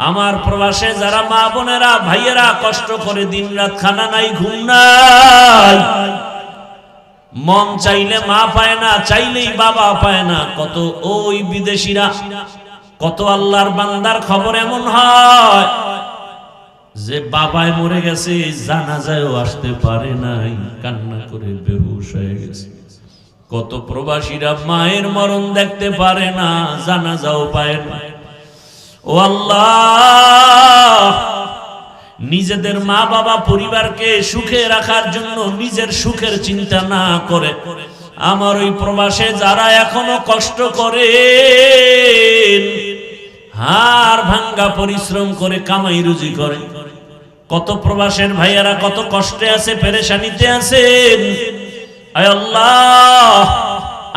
আমার প্রবাসে যারা মা বোনেরা, ভাইয়েরা কষ্ট করে দিন রাত, খানা নাই, ঘুম নাই, মন চাইলে মা পায় না, চাইলেই বাবা পায় না। কত ওই বিদেশিরা, কত আল্লাহর বান্দার খবর এমন হয় যে বাবায় মরে গেছে, জানাজায়ও আসতে পারে নাই, কান্না করে বেহুশ হয়ে গেছে। কত প্রবাসীরা মায়ের মরণ দেখতে পারে না, জানাজাও পায় না। ও আল্লাহ, নিজেদের মা বাবা পরিবারকে সুখে রাখার জন্য নিজের সুখের চিন্তা না করে আমার ওই প্রবাসে যারা এখনো কষ্ট করে, হাড় ভাঙ্গা পরিশ্রম করে কামাই রুজি করে, কত প্রবাসের ভাইয়ারা কত কষ্টে আছে, পেরেশানিতে আছেন। আয় আল্লাহ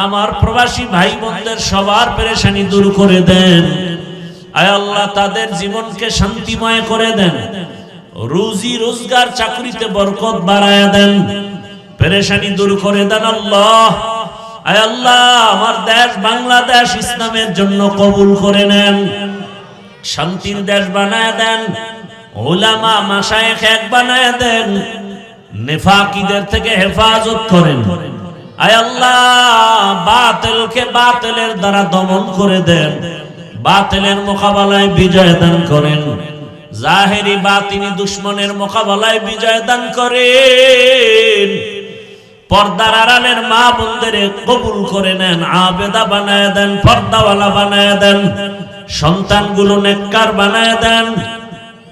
আমার প্রবাসী ভাই বোনদের সবার পেরেশানি দূর করে দেন। আয় আল্লাহ তাদের জীবনকে শান্তিময় করে দেন, রুজি রোজগার চাকরিতে বরকত বাড়ায় দেন, পেরেশানি দূর করে দেন আল্লাহ। আয় আল্লাহ আমার দেশ বাংলাদেশ ইসলামের জন্য কবুল করে নেন, শান্তির দেশ বানায় দেন, উলামা মাশায়েখ এক বানায় দেন, নেফাকিদের থেকে হেফাজত করেন। আয় আল্লাহ বাতিলকে বাতিলের দ্বারা দমন করে দেন, বাতিলের মোকাবেলায় বিজয় দান করেন, জাহেরি বাতিনি দুশমনের মোকাবেলায় বিজয় দান করেন। পর্দার আড়ালের মা বোনদের কবুল করে নেন, আবেদা বানায় দেন, পর্দাওয়ালা বানায় দেন, সন্তানগুলো নেককার বানায় দেন,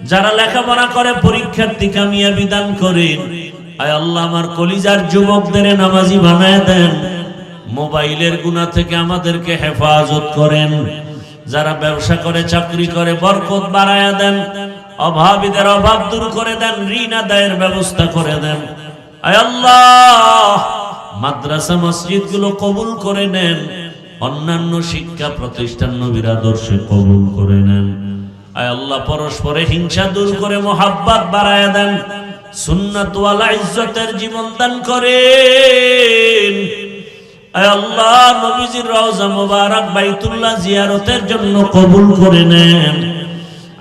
যারা লেখাপড়া করে পরীক্ষার্থী কামিয়াবি দান করেন। আয় আল্লাহ আমার কলিজার যুবকদের নামাজি বানায় দেন, মোবাইলের গুনাহ থেকে আমাদেরকে হেফাজত করেন, যারা ব্যবসা করে চাকরি করে বরকত বাড়ায় দেন, অভাবীদের অভাব দূর করে দেন, ঋণ আদায়ের ব্যবস্থা করে দেন। আয় আল্লাহ মাদ্রাসা মসজিদ গুলো কবুল করে নেন, অন্যান্য শিক্ষা প্রতিষ্ঠান নবীর আদর্শে কবুল করে নেন। আয় আল্লাহ পরস্পরে হিংসা দূর করে মোহাব্বত বাড়ায় দেন, সুন্নাত ওয়ালা ইজ্জতের জীবন দান করেন। আয় আল্লাহ নবীজির রওজা মুবারক বাইতুল্লাহ জিয়ারতের জন্য কবুল করে নেন।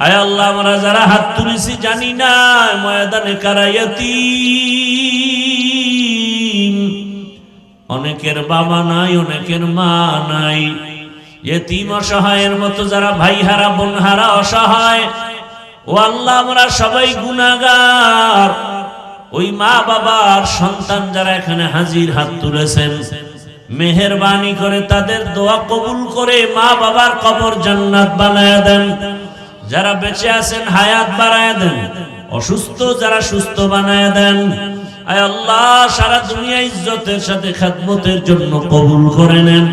আয় আল্লাহ আমরা যারা হাত তুলেছি জানি না ময়দানে কারায়াতীম, অনেকের বাবা নাই, অনেকের মা নাই, ইতিম অসহায়ের মতো যারা ভাই হারা বোন হারা অসহায়, ও আল্লাহ আমরা সবাই গুনাহগার। ওই মা বাবার সন্তান যারা এখানে হাজির হাত তুলেছেন, মেহেরবানি করে তাদের দোয়া কবুল করে মা বাবার কবর জান্নাত বানায় দেন। যারা বেঁচে আছেন হায়াত বাড়ায় দেন, অসুস্থ যারা সুস্থ বানায় দেন। আয় আল্লাহ সারা দুনিয়া ইজ্জতের সাথে খেদমতের জন্য কবুল করে নেন,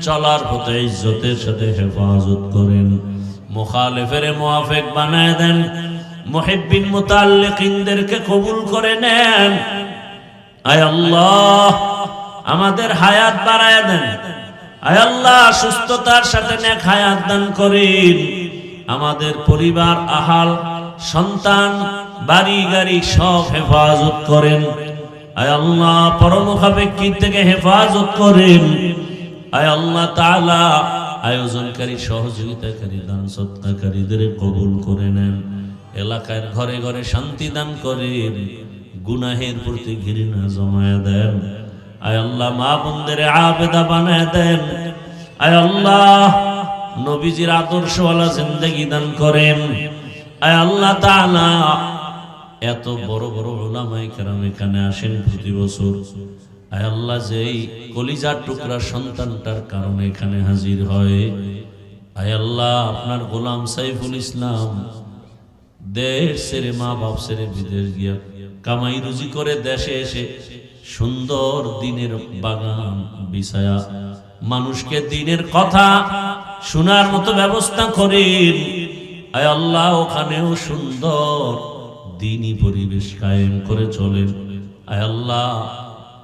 চলার পথে ইজ্জতের সাথে হেফাজত করেন, মুখালিফের মুআফিক বানায় দেন, মুহিব্বিন মুতাআল্লিকিনদেরকে কবুল করে নেন। আয় আল্লাহ আমাদের হায়াত বাড়ায় দেন, আয় আল্লাহ সুস্থতার সাথে নেক হায়াত দান করেন। আমাদের পরিবার, আহাল, সন্তান, বাড়ি গাড়ি সব হেফাজত করেন। আয় আল্লাহ পরমুখাপেক্ষী থেকে হেফাজত করেন। আয় আল্লাহ তাআলা আয়োজনকারী, সহযোগিতাকারী, দান সৎকারীদের কবুল করে নেন। এলাকার ঘরে ঘরে শান্তি দান করেন, গুনাহের প্রতি ঘৃণা জমায়া দেন। আয় আল্লাহ মা বোনদের আবেদা বানায় দেন। আয় আল্লাহ নবীজির আদর্শওয়ালা জিন্দেগি দান করেন। আয় আল্লাহ তাআলা এত বড় বড় উলামায়ে কেরাম এখানে আসেন প্রতি বছর। আয় আল্লাহ যেই কলিজার টুকরা সন্তানটার কারণে এখানে হাজির হয়, আয় আল্লাহ আপনার গোলাম সাইফুল ইসলাম দেশ ছেড়ে মা বাপ ছেড়ে বিদেশ গিয়া কামাই রুজি করে দেশে এসে সুন্দর দিনের বাগান বিছায়া মানুষকে দিনের কথা শোনার মতো ব্যবস্থা করেন। আয় আল্লাহ ওখানেও সুন্দর দ্বীনি পরিবেশ কায়েম করে চলেন। আয় আল্লাহ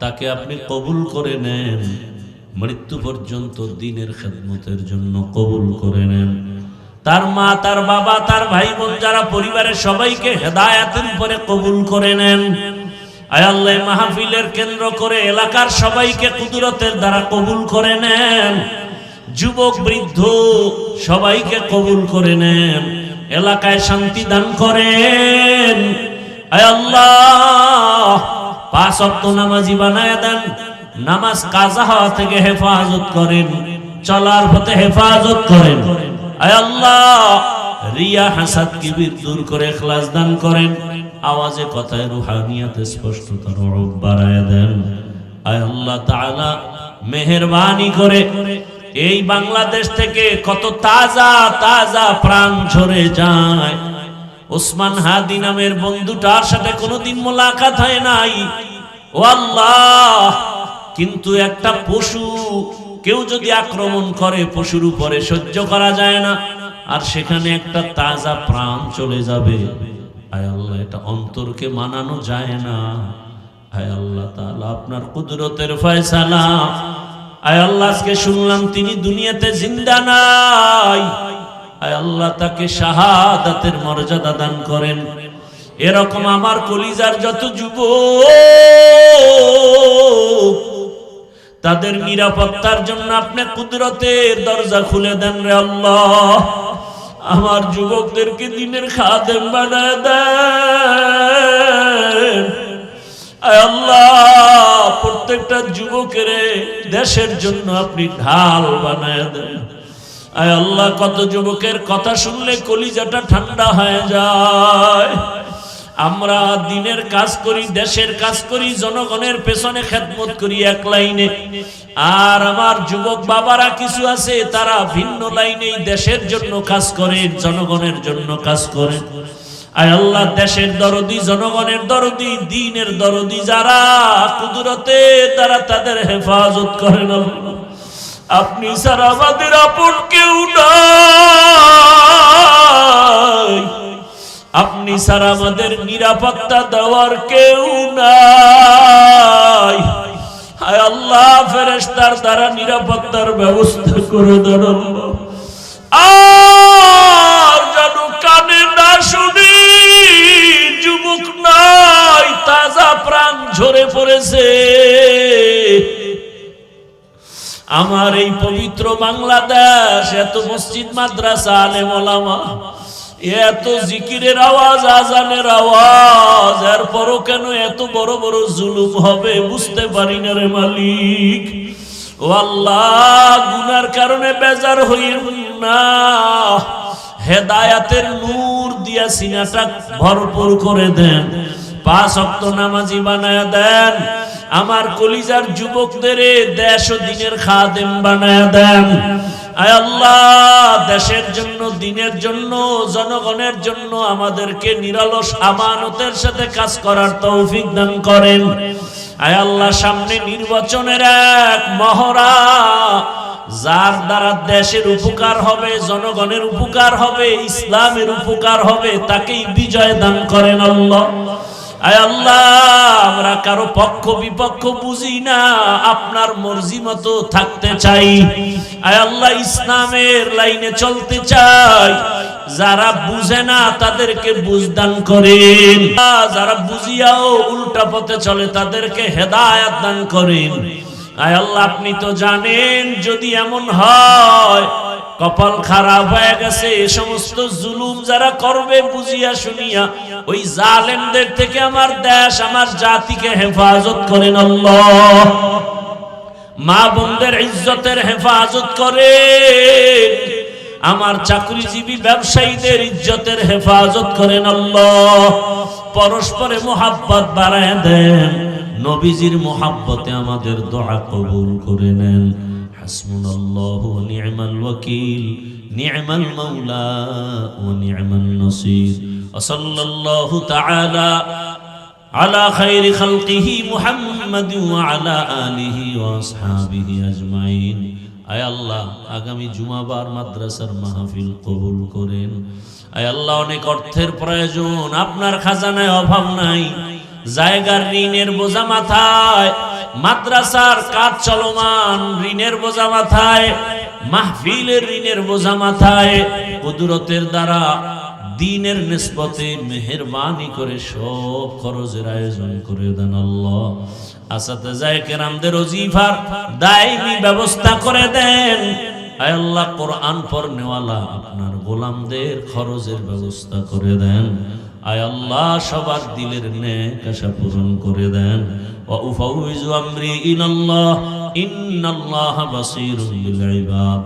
তাকে আপনি কবুল করে নেন, মৃত্যু পর্যন্ত দ্বীনের খেদমতের জন্য কবুল করে নেন। তার মা, তার বাবা, তার ভাই বোন যারা পরিবারের সবাইকে হেদায়েতের উপরে কবুল করে নেন। আয় আল্লাহ মাহফিলের কেন্দ্র করে এলাকার সবাইকে কুদরতের দ্বারা কবুল করে নেন। যুবক বৃদ্ধ সবাইকে কবুল করে নেন, এলাকায় শান্তি দান করেন। আয় আল্লাহ 5 ওয়াক্ত নামাজি বানায় দেন, নামাজ কাজা হওয়া থেকে হেফাজত করেন, চলার পথে হেফাজত করেন। আয় আল্লাহ রিয়া হাসাদ কিবির দূর করে ইখলাস দান করেন, আওয়াজে কথায় রুহানিয়াতে স্পষ্টতার রূপ বাড়ায় দেন। আয় আল্লাহ তাআলা মেহেরবানি করে এই বাংলাদেশ থেকে কত তাজা তাজা প্রাণ ঝরে যায়। ওসমান হাদি নামের বন্ধুটার সাথে কোনোদিন মোলাকাত হয় নাই, ও আল্লাহ, কিন্তু একটা পশু কেউ যদি আক্রমণ করে পশুর উপরে সহ্য করা যায় না, আর সেখানে একটা তাজা প্রাণ চলে যাবে। আয় আল্লাহ এটা অন্তরকে মানানো যায় না। আয় আল্লাহ তাআলা আপনার কুদরতের ফয়সালা। আয় আল্লাহ আজকে শুনলাম তিনি দুনিয়াতে জিন্দা নাই। আয় আল্লাহ তাকে শাহাদাতের মর্যাদা দান করেন। এরকম আমার কলিজার যত যুবক তাদের নিরাপত্তার জন্য আপনি কুদরতের দরজা খুলে দেন রে আল্লাহ। আমার যুবকদেরকে দিনের খাদেম বানায় দেন। আয় আল্লাহ প্রত্যেকটা যুবকের দেশের জন্য আপনি ঢাল বানায় দেন। আয় আল্লাহ কত যুবকের কথা শুনলে কলিজাটা ঠান্ডা হয়ে যায়। আমরা দিনের কাজ করি, দেশের কাজ করি, জনগণের পেছনে খেদমত করি এক লাইনে, আর আমার যুবক বাবারা কিছু আছে তারা ভিন্ন লাইনে দেশের জন্য কাজ করে, জনগণের জন্য কাজ করে। আয় আল্লাহ দেশের দরদি, জনগণের দরদি, দ্বীনের দরদি যারা, কুদরতে তারা তাদের হেফাজত করেন। আপনি ছাড়া আমাদের আপন কেউ নাই, আপনি ছাড়া আমাদের নিরাপত্তা দেওয়ার কেউ নাই। হায় আল্লাহ ফেরেশতার দ্বারা নিরাপত্তার ব্যবস্থা করে দেন। আর যেন কানে না শুনি, যুবক নাই, তাজা প্রাণ ঝরে পড়েছে। আমার এই পবিত্র বাংলাদেশ, এত মসজিদ মাদ্রাসা আলেম ওলামা, এত জিকিরের আওয়াজ, আজানের আওয়াজ, এরপরও কেন এত বড় বড় জুলুম হবে বুঝতে পারি না রে মালিক। ও আল্লাহ গুনার কারণে বেজার হইয়েন না, হেদায়াতের নূর দিয়া সিনাটা ভরপুর করে দেন, 5 ওয়াক্ত নামাজি বানায়া দেন। আমার কলিজার যুবকদের দেশ ও দিনের খাদেম বানায়া দেন। আয় আল্লাহ দেশের জন্য, দিনের জন্য, জনগণের জন্য আমাদেরকে নিরলস আমানতের সাথে কাজ করার তৌফিক দান করেন। আয় আল্লাহ সামনে নির্বাচনের এক মহড়া, যার দ্বারা দেশের উপকার হবে, জনগণের উপকার হবে, ইসলামের উপকার হবে, তাকেই বিজয় দান করেন আল্লাহ। আয় আল্লাহ আমরা কারো পক্ষ বিপক্ষ বুঝি না, আপনার মর্জি মতো থাকতে চাই। আয় আল্লাহ ইসলামের লাইনে চলতে চাই। যারা বুঝে না তাদেরকে বুঝদান করেন, যারা বুঝিয়াও উল্টা পথে চলে তাদেরকে হেদায়েত দান করেন। আয় আল্লাহ আপনি তো জানেন, যদি এমন হয় কপাল খারাপ হয়ে গেছে। এই সমস্ত জুলুম যারা করবে বুঝিয়া শুনিয়া ওই জালেমদের থেকে আমার দেশ আমার জাতিকে হেফাজত করেন আল্লাহ। মা বোনদের ইজ্জতের হেফাজত করেন, আমার চাকরিজীবী ব্যবসায়ীদের ইজ্জতের হেফাজত করেন আল্লাহ। পরস্পরে মোহাব্বত বাড়ায় দেন, নবীজির মোহাব্বতে আমাদের দোয়া কবুল করে নেন। হাসবুনাল্লাহু ওয়া নি'মাল ওয়াকিল, নি'মাল মাওলা ওয়া নি'মান নাসির। ওয়া সাল্লাল্লাহু তাআলা আলা খায়রি খালকিহি মুহাম্মাদ ওয়া আলা আলিহি ওয়া আসহাবিহি আজমাইন। আয় আল্লাহ, আগামী জুমাবার মাদ্রাসার মাহফিল কবুল করেন। আয় আল্লাহ, অনেক অর্থের প্রয়োজন, আপনার খাজানায় অভাব নাই। জায়গার ঋণের বোঝা মাথায়, মাদ্রাসার কাজ চলমান, ঋণের বোঝা মাথায়, মাহফিলের ঋণের বোঝা মাথায়। কুদরতের দ্বারা দিনের নিসবতে মেহেরবানি করে সব খরচের আয়োজন করে দেন আল্লাহ। আসাতেজায়ে কেরামদের ওজিফার দায়মি ব্যবস্থা করে দেন। আয় আল্লাহ, কোরআন পড়নেওয়ালা আপনার গোলামদের খরচের ব্যবস্থা করে দেন। আয় আল্লাহ, সবার দিলের নেক আশা পূরণ করে দেন। ওয়া উফাউযু আমরি ইলাল্লাহ, ইন্নাল্লাহা বাসীরুল বিল ইবাদ।